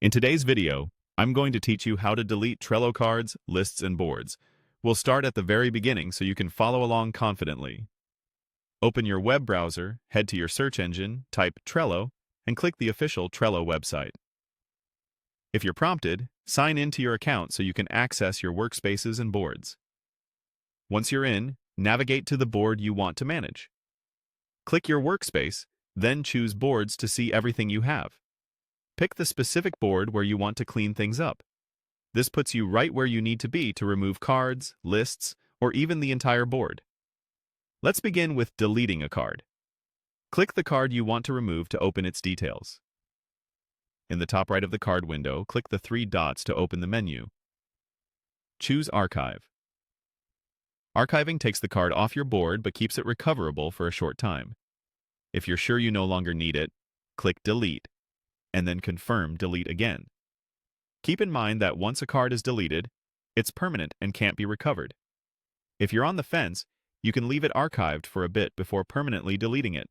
In today's video, I'm going to teach you how to delete Trello cards, lists, and boards. We'll start at the very beginning so you can follow along confidently. Open your web browser, head to your search engine, type Trello, and click the official Trello website. If you're prompted, sign in to your account so you can access your workspaces and boards. Once you're in, navigate to the board you want to manage. Click your workspace, then choose Boards to see everything you have. Pick the specific board where you want to clean things up. This puts you right where you need to be to remove cards, lists, or even the entire board. Let's begin with deleting a card. Click the card you want to remove to open its details. In the top right of the card window, click the three dots to open the menu. Choose Archive. Archiving takes the card off your board but keeps it recoverable for a short time. If you're sure you no longer need it, click Delete, and then confirm Delete again. Keep in mind that once a card is deleted, it's permanent and can't be recovered. If you're on the fence, you can leave it archived for a bit before permanently deleting it.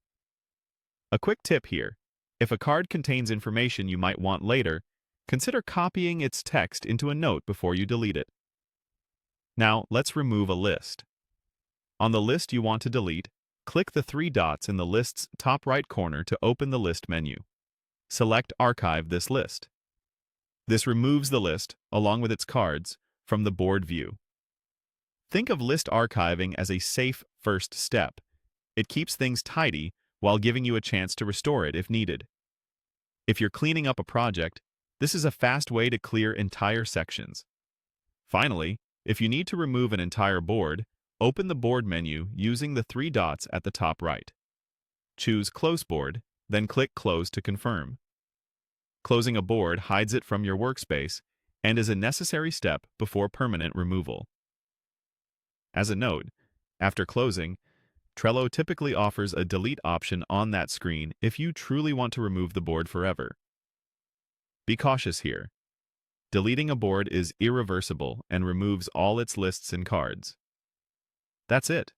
A quick tip here: if a card contains information you might want later, consider copying its text into a note before you delete it. Now, let's remove a list. On the list you want to delete, click the three dots in the list's top right corner to open the list menu. Select Archive this list. This removes the list, along with its cards, from the board view. Think of list archiving as a safe first step. It keeps things tidy while giving you a chance to restore it if needed. If you're cleaning up a project, this is a fast way to clear entire sections. Finally, if you need to remove an entire board, open the board menu using the three dots at the top right. Choose Close Board, then click Close to confirm. Closing a board hides it from your workspace and is a necessary step before permanent removal. As a note, after closing, Trello typically offers a delete option on that screen if you truly want to remove the board forever. Be cautious here. Deleting a board is irreversible and removes all its lists and cards. That's it.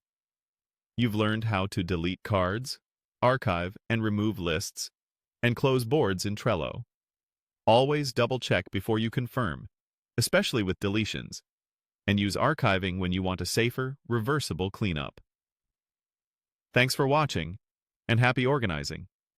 You've learned how to delete cards, archive and remove lists, and close boards in Trello. Always double-check before you confirm, especially with deletions, and use archiving when you want a safer, reversible cleanup. Thanks for watching, and happy organizing!